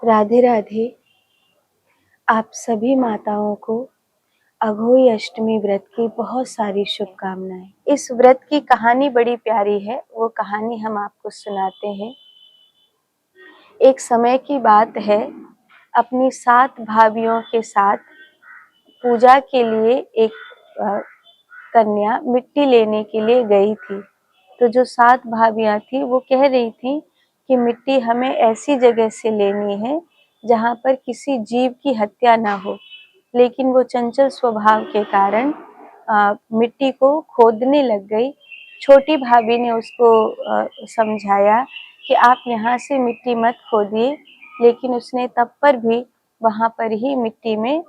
राधे राधे। आप सभी माताओं को अघोई अष्टमी व्रत की बहुत सारी शुभकामनाएं। इस व्रत की कहानी बड़ी प्यारी है, वो कहानी हम आपको सुनाते हैं। एक समय की बात है, अपनी 7 भाभियों के साथ पूजा के लिए एक कन्या मिट्टी लेने के लिए गई थी। तो जो 7 भाभियां थी वो कह रही थी कि मिट्टी हमें ऐसी जगह से लेनी है जहाँ पर किसी जीव की हत्या ना हो। लेकिन वो चंचल स्वभाव के कारण मिट्टी को खोदने लग गई। छोटी भाभी ने उसको समझाया कि आप यहाँ से मिट्टी मत खोदिए, लेकिन उसने तब पर भी वहाँ पर ही मिट्टी में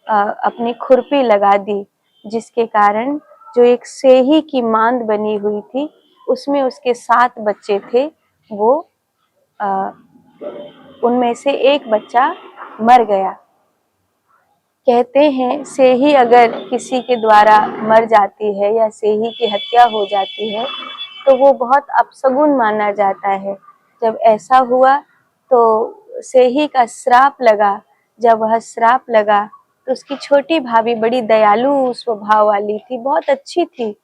अपनी खुरपी लगा दी, जिसके कारण जो एक सेही की मांद बनी हुई थी उसमें उसके 7 बच्चे थे। वो उनमें से एक बच्चा मर गया। कहते हैं सेही अगर किसी के द्वारा मर जाती है या सेही की हत्या हो जाती है तो वो बहुत अपशगुन माना जाता है। जब ऐसा हुआ तो सेही का श्राप लगा। जब वह श्राप लगा तो उसकी छोटी भाभी बड़ी दयालु स्वभाव वाली थी, बहुत अच्छी थी।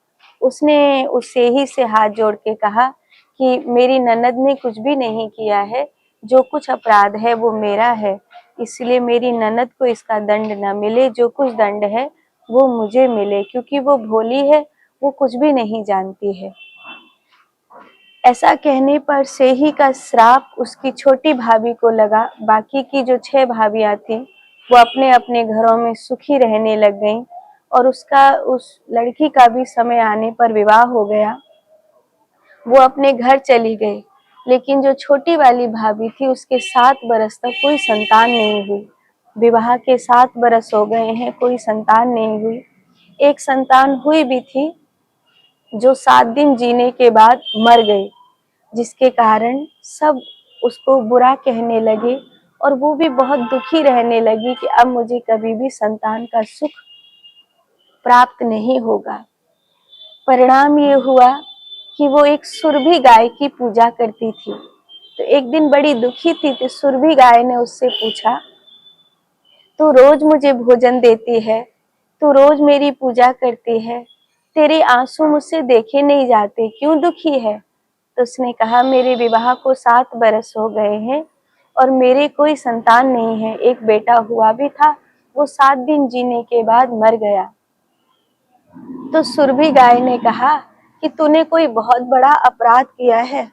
उसने उस सेही से हाथ जोड़ के कहा कि मेरी ननद ने कुछ भी नहीं किया है, जो कुछ अपराध है वो मेरा है, इसलिए मेरी ननद को इसका दंड न मिले, जो कुछ दंड है वो मुझे मिले, क्योंकि वो भोली है, वो कुछ भी नहीं जानती है। ऐसा कहने पर सेही का श्राप उसकी छोटी भाभी को लगा। बाकी की जो 6 भाभियां थी वो अपने अपने घरों में सुखी रहने लग गईं और उस लड़की का भी समय आने पर विवाह हो गया। वो अपने घर चली गई, लेकिन जो छोटी वाली भाभी थी उसके 7 बरस तक कोई संतान नहीं हुई। विवाह के 7 बरस हो गए हैं, कोई संतान नहीं हुई। एक संतान हुई भी थी जो 7 दिन जीने के बाद मर गई, जिसके कारण सब उसको बुरा कहने लगे और वो भी बहुत दुखी रहने लगी कि अब मुझे कभी भी संतान का सुख प्राप्त नहीं होगा। परिणाम ये हुआ कि वो एक सुरभि गाय की पूजा करती थी। तो एक दिन बड़ी दुखी थी तो सुरभि गाय ने उससे पूछा, तू रोज मुझे भोजन देती है, तू रोज मेरी पूजा करती है, तेरे आंसू मुझसे देखे नहीं जाते, क्यों दुखी है? तो उसने कहा, मेरे विवाह को 7 बरस हो गए हैं और मेरे कोई संतान नहीं है। एक बेटा हुआ भी था, वो 7 दिन जीने के बाद मर गया। तो सुरभि गाय ने कहा कि तूने कोई बहुत बड़ा अपराध किया है,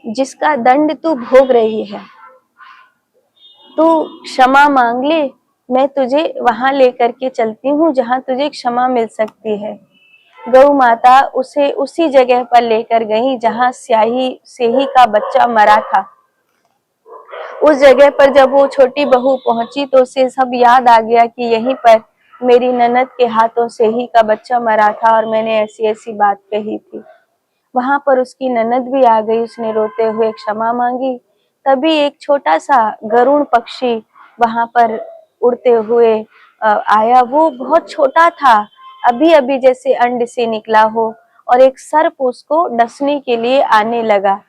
जिसका दंड तू भोग रही है। तू क्षमा मांग ले, मैं तुझे वहां लेकर के चलती हूँ जहां तुझे क्षमा मिल सकती है। गौ माता उसे उसी जगह पर लेकर गई जहां सेही का बच्चा मरा था। उस जगह पर जब वो छोटी बहू पहुंची तो उसे सब याद आ गया कि यहीं पर मेरी ननद के हाथों सेही का बच्चा मरा था और मैंने ऐसी ऐसी बात कही थी। वहां पर उसकी ननद भी आ गई, उसने रोते हुए क्षमा मांगी। तभी एक छोटा सा गरुड़ पक्षी वहां पर उड़ते हुए आया। वो बहुत छोटा था, अभी अभी जैसे अंड से निकला हो, और एक सर्प उसको डसने के लिए आने लगा।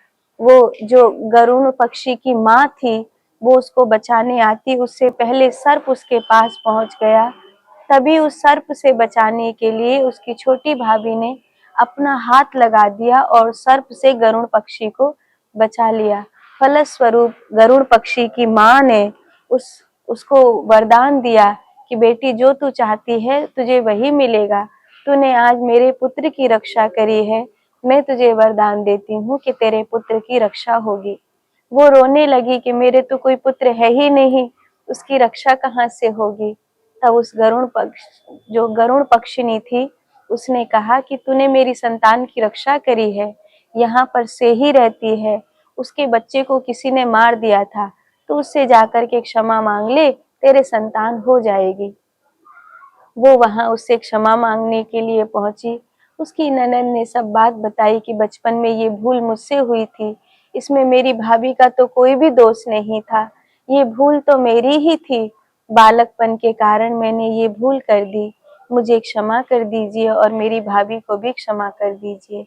वो जो गरुड़ पक्षी की माँ थी वो उसको बचाने आती, उससे पहले सर्प उसके पास पहुंच गया। तभी उस सर्प से बचाने के लिए उसकी छोटी भाभी ने अपना हाथ लगा दिया और सर्प से गरुड़ पक्षी को बचा लिया। फलस्वरूप गरुड़ पक्षी की माँ ने उसको वरदान दिया कि बेटी, जो तू चाहती है तुझे वही मिलेगा। तूने आज मेरे पुत्र की रक्षा करी है, मैं तुझे वरदान देती हूँ कि तेरे पुत्र की रक्षा होगी। वो रोने लगी कि मेरे तो कोई पुत्र है ही नहीं, उसकी रक्षा कहाँ से होगी। तब उस गरुड़ पक्षिनी थी, उसने कहा कि तूने मेरी संतान की रक्षा करी है, यहाँ पर सेही रहती है, उसके बच्चे को किसी ने मार दिया था, तो उससे जाकर के क्षमा मांग ले, तेरे संतान हो जाएगी। वो वहां उससे क्षमा मांगने के लिए पहुंची। उसकी ननद ने सब बात बताई कि बचपन में ये भूल मुझसे हुई थी, इसमें मेरी भाभी का तो कोई भी दोष नहीं था, ये भूल तो मेरी ही थी, बालकपन के कारण मैंने ये भूल कर दी, मुझे क्षमा कर दीजिए और मेरी भाभी को भी क्षमा कर दीजिए।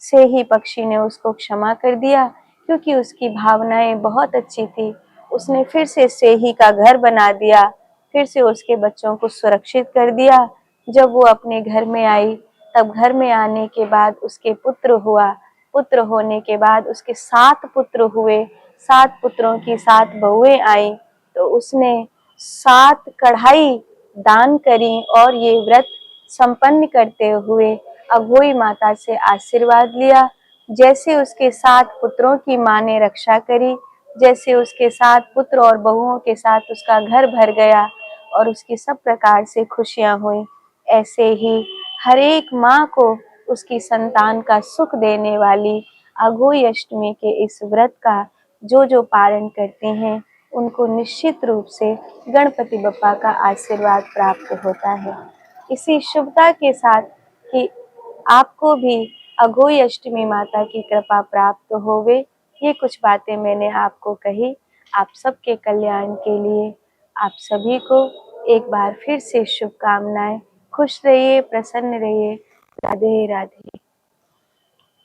से ही पक्षी ने उसको क्षमा कर दिया क्योंकि उसकी भावनाएं बहुत अच्छी थी। उसने फिर से सेही का घर बना दिया, फिर से उसके बच्चों को सुरक्षित कर दिया। जब वो अपने घर में आई, तब घर में आने के बाद उसके पुत्र हुआ। पुत्र होने के बाद उसके 7 पुत्र हुए। 7 पुत्रों की 7 बहुएं आई, तो उसने 7 कढ़ाई दान करी और ये व्रत संपन्न करते हुए अघोई माता से आशीर्वाद लिया। जैसे उसके 7 पुत्रों की माँ ने रक्षा करी, जैसे उसके 7 पुत्र और बहुओं के साथ उसका घर भर गया और उसकी सब प्रकार से खुशियां हुई, ऐसे ही हर एक माँ को उसकी संतान का सुख देने वाली अघोई अष्टमी के इस व्रत का जो पारण करते हैं, उनको निश्चित रूप से गणपति बप्पा का आशीर्वाद प्राप्त होता है। इसी शुभता के साथ कि आपको भी अघोई अष्टमी माता की कृपा प्राप्त होवे, ये कुछ बातें मैंने आपको कही। आप सबके कल्याण के लिए आप सभी को एक बार फिर से शुभकामनाएं। खुश रहिए, प्रसन्न रहिए। राधे राधे।